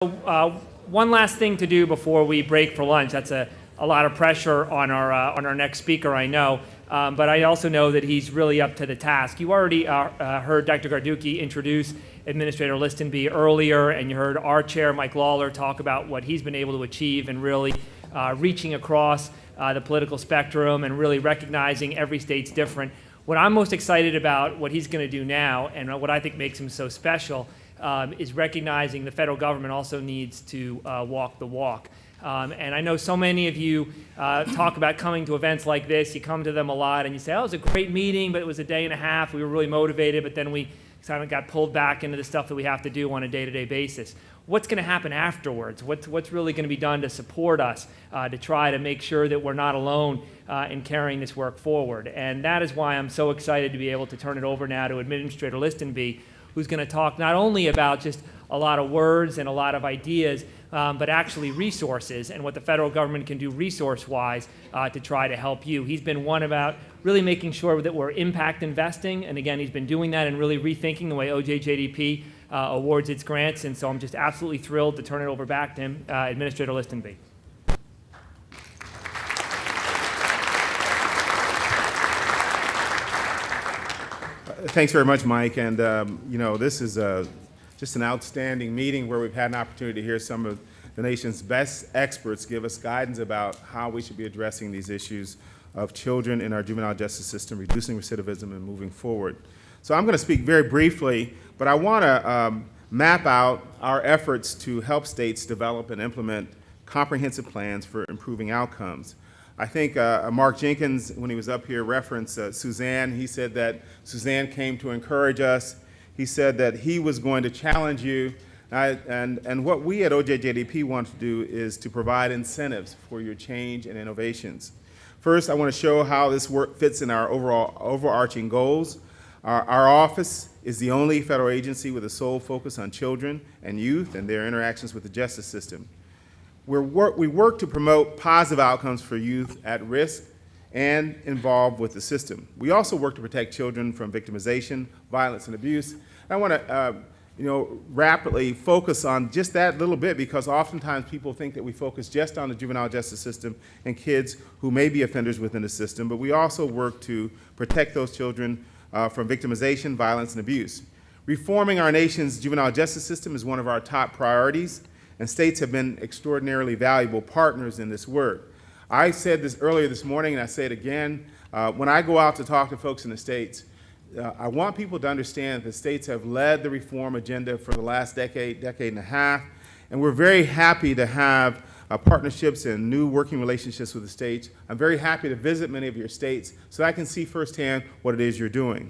One last thing to do before we break for lunch. That's a lot of pressure on our next speaker, I know. But I also know that he's really up to the task. You already heard Dr. Garducki introduce Administrator Listenby earlier, and you heard our chair, Mike Lawler, talk about what he's been able to achieve and really reaching across the political spectrum and really recognizing every state's different. What I'm most excited about, what he's going to do now, and what I think makes him so special, is recognizing the federal government also needs to walk the walk. And I know so many of you talk about coming to events like this. You come to them a lot and you say, oh, it was a great meeting, but it was a day and a half. We were really motivated, but then we kind of got pulled back into the stuff that we have to do on a day-to-day basis. What's going to happen afterwards? What's really going to be done to support us to try to make sure that we're not alone in carrying this work forward? And that is why I'm so excited to be able to turn it over now to Administrator Listenby, who's going to talk not only about just a lot of words and a lot of ideas, but actually resources and what the federal government can do resource-wise to try to help you. He's been one about really making sure that we're impact investing, and again, he's been doing that and really rethinking the way OJJDP awards its grants, and so I'm just absolutely thrilled to turn it over back to him, Administrator Listenby. Thanks very much, Mike. And this is just an outstanding meeting where we've had an opportunity to hear some of the nation's best experts give us guidance about how we should be addressing these issues of children in our juvenile justice system, reducing recidivism, and moving forward. So I'm going to speak very briefly, but I want to map out our efforts to help states develop and implement comprehensive plans for improving outcomes. I think Mark Jenkins, when he was up here, referenced Suzanne. He said that Suzanne came to encourage us. He said that he was going to challenge you. And what we at OJJDP want to do is to provide incentives for your change and innovations. First, I want to show how this work fits in our overarching goals. Our office is the only federal agency with a sole focus on children and youth and their interactions with the justice system. We work to promote positive outcomes for youth at risk and involved with the system. We also work to protect children from victimization, violence, and abuse. I want to rapidly focus on just that little bit, because oftentimes people think that we focus just on the juvenile justice system and kids who may be offenders within the system, but we also work to protect those children from victimization, violence, and abuse. Reforming our nation's juvenile justice system is one of our top priorities, and states have been extraordinarily valuable partners in this work. I said this earlier this morning, and I say it again. When I go out to talk to folks in the states, I want people to understand that the states have led the reform agenda for the last decade and a half, and we're very happy to have partnerships and new working relationships with the states. I'm very happy to visit many of your states so I can see firsthand what it is you're doing.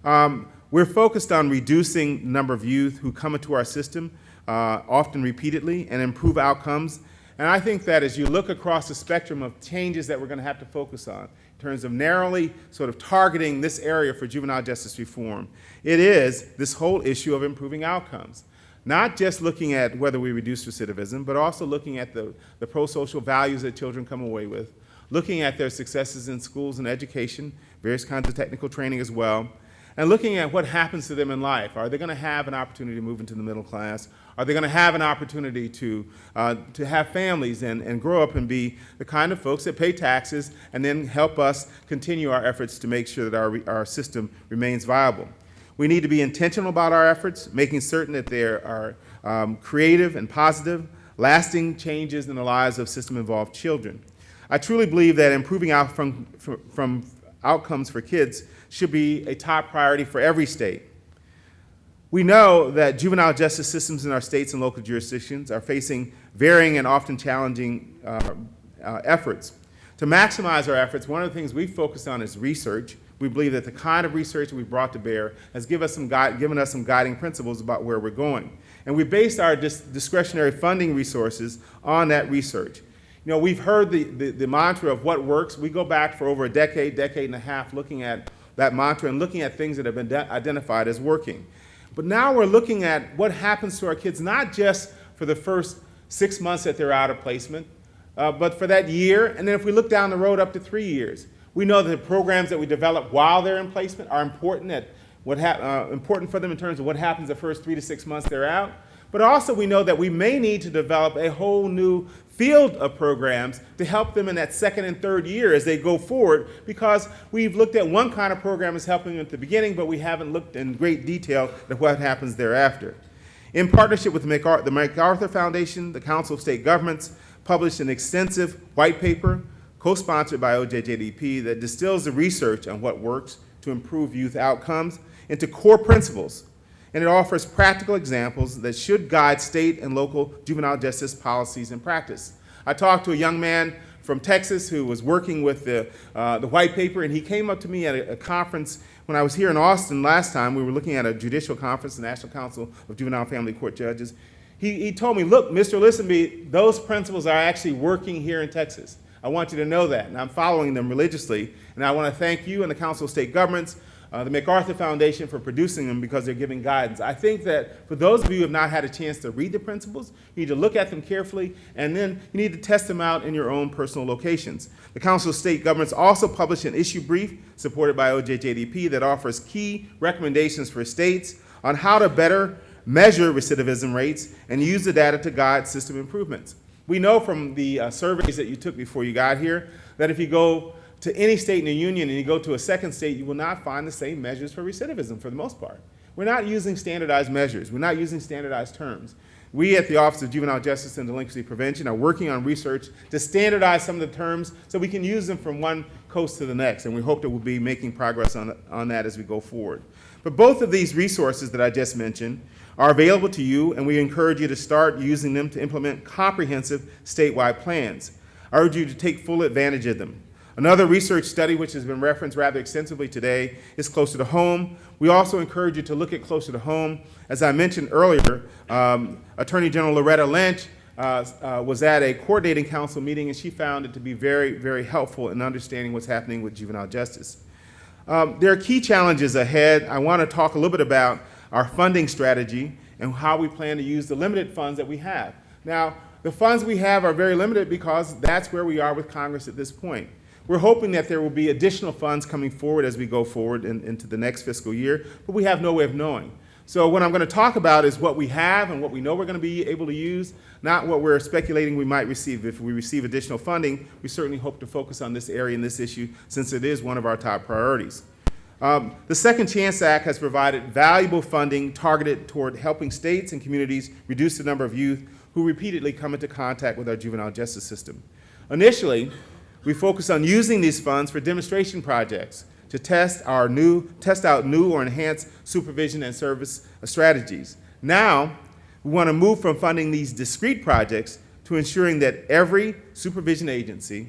We're focused on reducing the number of youth who come into our system, often repeatedly, and improve outcomes. And I think that as you look across the spectrum of changes that we're going to have to focus on, in terms of narrowly sort of targeting this area for juvenile justice reform, it is this whole issue of improving outcomes. Not just looking at whether we reduce recidivism, but also looking at the pro-social values that children come away with, looking at their successes in schools and education, various kinds of technical training as well, and looking at what happens to them in life. Are they going to have an opportunity to move into the middle class? Are they going to have an opportunity to have families and grow up and be the kind of folks that pay taxes and then help us continue our efforts to make sure that our system remains viable? We need to be intentional about our efforts, making certain that there are creative and positive, lasting changes in the lives of system-involved children. I truly believe that improving from outcomes for kids should be a top priority for every state. We know that juvenile justice systems in our states and local jurisdictions are facing varying and often challenging efforts. To maximize our efforts, one of the things we focused on is research. We believe that the kind of research we've brought to bear has given us some guiding principles about where we're going. And we based our discretionary funding resources on that research. We've heard the mantra of what works. We go back for over a decade and a half looking at that mantra and looking at things that have been identified as working. But now we're looking at what happens to our kids, not just for the first 6 months that they're out of placement, but for that year, and then if we look down the road up to 3 years. We know that the programs that we develop while they're in placement are important for them in terms of what happens the first 3 to 6 months they're out. But also we know that we may need to develop a whole new field of programs to help them in that second and third year as they go forward, because we've looked at one kind of program as helping them at the beginning, but we haven't looked in great detail at what happens thereafter. In partnership with the MacArthur Foundation, the Council of State Governments published an extensive white paper co-sponsored by OJJDP that distills the research on what works to improve youth outcomes into core principles, and it offers practical examples that should guide state and local juvenile justice policies and practice. I talked to a young man from Texas who was working with the white paper, and he came up to me at a conference when I was here in Austin last time. We were looking at a judicial conference, the National Council of Juvenile Family Court Judges. He told me, look, Mr. Listenby, those principles are actually working here in Texas. I want you to know that, and I'm following them religiously. And I want to thank you and the Council of State Governments, the MacArthur Foundation for producing them, because they're giving guidance. I think that for those of you who have not had a chance to read the principles, you need to look at them carefully, and then you need to test them out in your own personal locations. The Council of State Governments also published an issue brief supported by OJJDP that offers key recommendations for states on how to better measure recidivism rates and use the data to guide system improvements. We know from the surveys that you took before you got here that if you go to any state in the union and you go to a second state, you will not find the same measures for recidivism for the most part. We're not using standardized measures. We're not using standardized terms. We at the Office of Juvenile Justice and Delinquency Prevention are working on research to standardize some of the terms so we can use them from one coast to the next, and we hope that we'll be making progress on that as we go forward. But both of these resources that I just mentioned are available to you, and we encourage you to start using them to implement comprehensive statewide plans. I urge you to take full advantage of them. Another research study, which has been referenced rather extensively today, is Closer to Home. We also encourage you to look at Closer to Home. As I mentioned earlier, Attorney General Loretta Lynch was at a coordinating council meeting, and she found it to be very, very helpful in understanding what's happening with juvenile justice. There are key challenges ahead. I want to talk a little bit about our funding strategy and how we plan to use the limited funds that we have. Now, the funds we have are very limited because that's where we are with Congress at this point. We're hoping that there will be additional funds coming forward as we go forward into the next fiscal year, but we have no way of knowing. So what I'm going to talk about is what we have and what we know we're going to be able to use, not what we're speculating we might receive. If we receive additional funding, we certainly hope to focus on this area and this issue since it is one of our top priorities. The Second Chance Act has provided valuable funding targeted toward helping states and communities reduce the number of youth who repeatedly come into contact with our juvenile justice system. Initially, we focused on using these funds for demonstration projects to test out new or enhanced supervision and service strategies. Now, we want to move from funding these discrete projects to ensuring that every supervision agency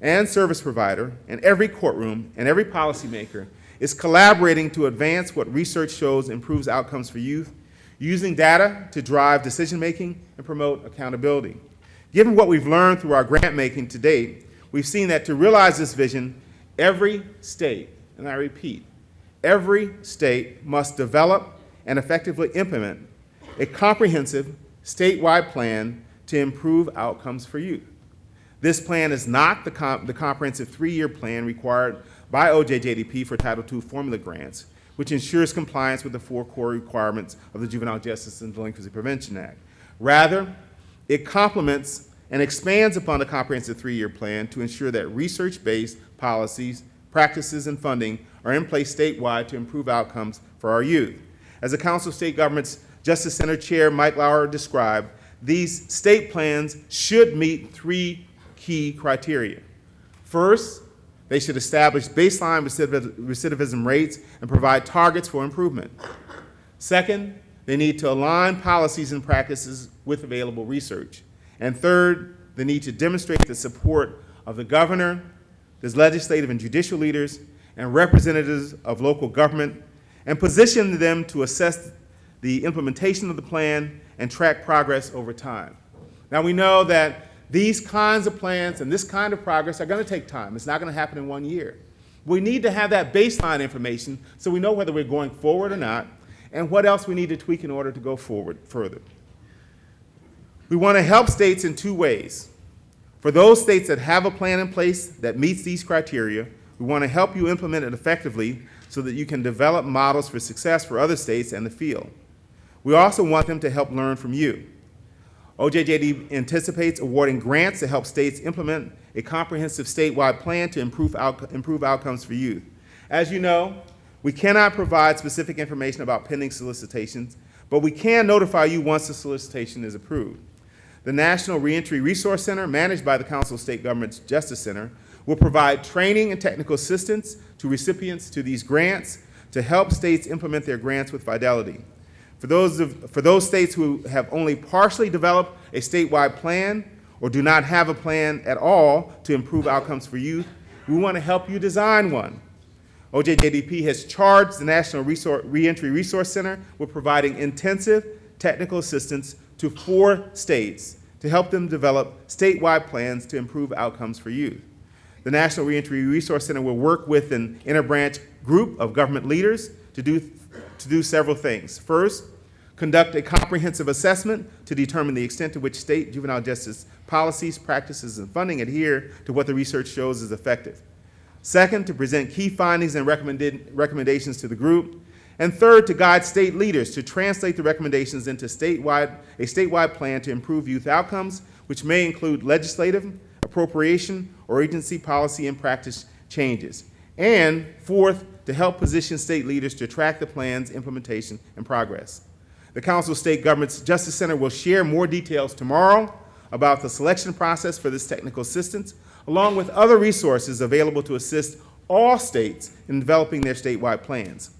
and service provider and every courtroom and every policymaker is collaborating to advance what research shows improves outcomes for youth, using data to drive decision-making and promote accountability. Given what we've learned through our grant-making to date, we've seen that to realize this vision, every state, and I repeat, every state must develop and effectively implement a comprehensive statewide plan to improve outcomes for youth. This plan is not the comprehensive 3-year plan required by OJJDP for Title II formula grants, which ensures compliance with the 4 core requirements of the Juvenile Justice and Delinquency Prevention Act. Rather, it complements and expands upon the comprehensive 3-year plan to ensure that research-based policies, practices, and funding are in place statewide to improve outcomes for our youth. As the Council of State Governments Justice Center Chair Mike Lauer described, these state plans should meet 3 key criteria. First, they should establish baseline recidivism rates and provide targets for improvement. Second, they need to align policies and practices with available research. And third, they need to demonstrate the support of the governor, the legislative and judicial leaders, and representatives of local government, and position them to assess the implementation of the plan and track progress over time. Now, we know that these kinds of plans and this kind of progress are going to take time. It's not going to happen in 1 year. We need to have that baseline information so we know whether we're going forward or not and what else we need to tweak in order to go forward further. We want to help states in 2 ways. For those states that have a plan in place that meets these criteria, we want to help you implement it effectively so that you can develop models for success for other states and the field. We also want them to help learn from you. OJJD anticipates awarding grants to help states implement a comprehensive statewide plan to improve outcomes for youth. As you know, we cannot provide specific information about pending solicitations, but we can notify you once the solicitation is approved. The National Reentry Resource Center, managed by the Council of State Governments Justice Center, will provide training and technical assistance to recipients to these grants to help states implement their grants with fidelity. For those states who have only partially developed a statewide plan or do not have a plan at all to improve outcomes for youth, we want to help you design one. OJJDP has charged the National Reentry Resource Center with providing intensive technical assistance to 4 states to help them develop statewide plans to improve outcomes for youth. The National Reentry Resource Center will work with an interbranch group of government leaders to do several things. First, conduct a comprehensive assessment to determine the extent to which state juvenile justice policies, practices, and funding adhere to what the research shows is effective. Second, to present key findings and recommendations to the group. And third, to guide state leaders to translate the recommendations into a statewide plan to improve youth outcomes, which may include legislative, appropriation, or agency policy and practice changes. And fourth, to help position state leaders to track the plan's implementation and progress. The Council of State Governments Justice Center will share more details tomorrow about the selection process for this technical assistance, along with other resources available to assist all states in developing their statewide plans.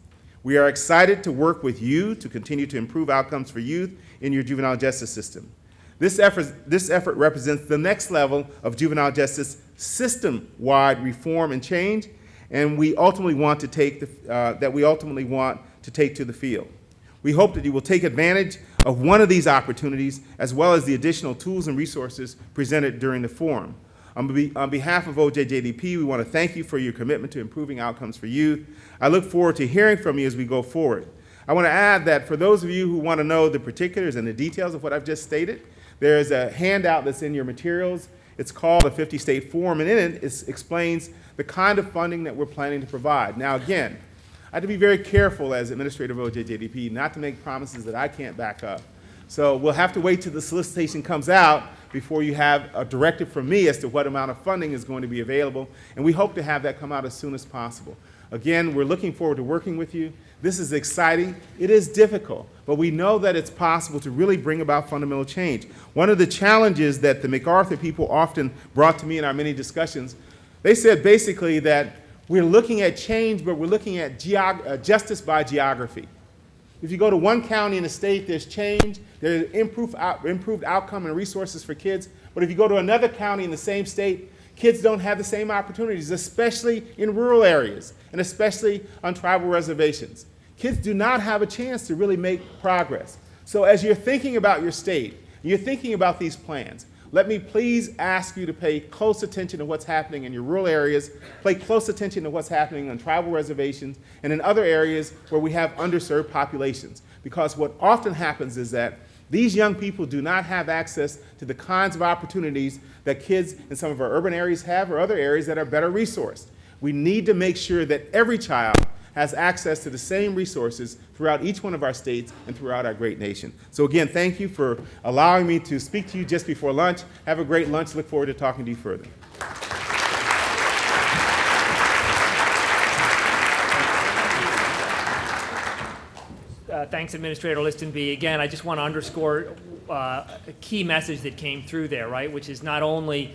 We are excited to work with you to continue to improve outcomes for youth in your juvenile justice system. This effort represents the next level of juvenile justice system-wide reform and change, and we ultimately want to take to the field. We hope that you will take advantage of one of these opportunities, as well as the additional tools and resources presented during the forum. On behalf of OJJDP, we want to thank you for your commitment to improving outcomes for youth. I look forward to hearing from you as we go forward. I want to add that for those of you who want to know the particulars and the details of what I've just stated, there is a handout that's in your materials. It's called a 50-state forum, and in it, it explains the kind of funding that we're planning to provide. Now, again, I have to be very careful as administrator of OJJDP not to make promises that I can't back up. So we'll have to wait till the solicitation comes out before you have a directive from me as to what amount of funding is going to be available, and we hope to have that come out as soon as possible. Again, we're looking forward to working with you. This is exciting. It is difficult, but we know that it's possible to really bring about fundamental change. One of the challenges that the MacArthur people often brought to me in our many discussions, they said basically that we're looking at change, but we're looking at justice by geography. If you go to one county in the state, there's change, there's improved outcome and resources for kids. But if you go to another county in the same state, kids don't have the same opportunities, especially in rural areas and especially on tribal reservations. Kids do not have a chance to really make progress. So as you're thinking about your state, you're thinking about these plans, let me please ask you to pay close attention to what's happening in your rural areas, pay close attention to what's happening on tribal reservations, and in other areas where we have underserved populations. Because what often happens is that these young people do not have access to the kinds of opportunities that kids in some of our urban areas have or other areas that are better resourced. We need to make sure that every child has access to the same resources throughout each one of our states and throughout our great nation. So again, thank you for allowing me to speak to you just before lunch. Have a great lunch. Look forward to talking to you further. Thanks, Administrator Listenby. Again, I just want to underscore a key message that came through there, right, which is not only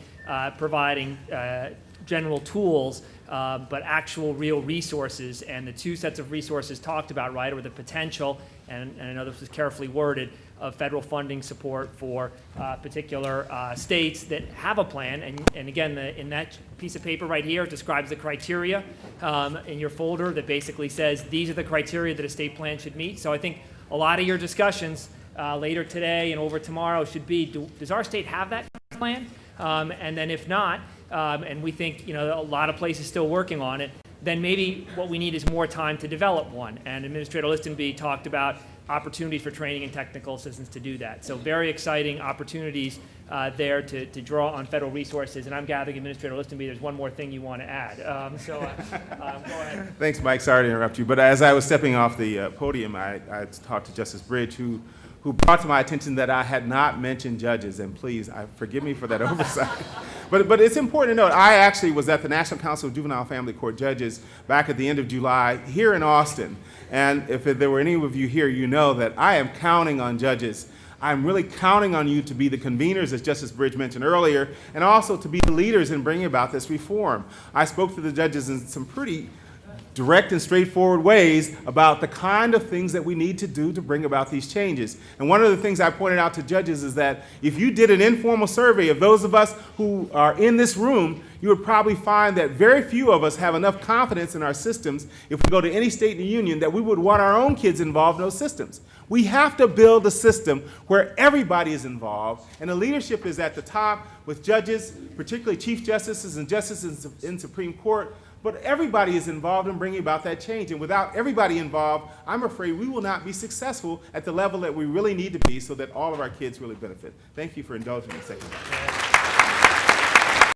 providing general tools, but actual real resources. And the 2 sets of resources talked about, right, are the potential, and I know this was carefully worded, of federal funding support for particular states that have a plan. And again, in that piece of paper right here, it describes the criteria in your folder that basically says these are the criteria that a state plan should meet. So I think a lot of your discussions later today and over tomorrow should be, does our state have that plan? And then if not, and we think a lot of places still working on it, then maybe what we need is more time to develop one. And Administrator Listenby talked about opportunities for training and technical assistance to do that. So very exciting opportunities there to draw on federal resources. And I'm gathering, Administrator Listenby, there's one more thing you want to add. Go ahead. Thanks, Mike. Sorry to interrupt you. But as I was stepping off the podium, I talked to Justice Bridge, who brought to my attention that I had not mentioned judges. And please, forgive me for that oversight. But it's important to note, I actually was at the National Council of Juvenile Family Court Judges back at the end of July here in Austin. And if there were any of you here, you know that I am counting on judges. I'm really counting on you to be the conveners, as Justice Bridge mentioned earlier, and also to be the leaders in bringing about this reform. I spoke to the judges in some pretty direct and straightforward ways about the kind of things that we need to do to bring about these changes. And one of the things I pointed out to judges is that if you did an informal survey of those of us who are in this room, you would probably find that very few of us have enough confidence in our systems if we go to any state in the union that we would want our own kids involved in those systems. We have to build a system where everybody is involved, and the leadership is at the top with judges, particularly chief justices and justices in Supreme Court. But everybody is involved in bringing about that change. And without everybody involved, I'm afraid we will not be successful at the level that we really need to be so that all of our kids really benefit. Thank you for indulging me a second.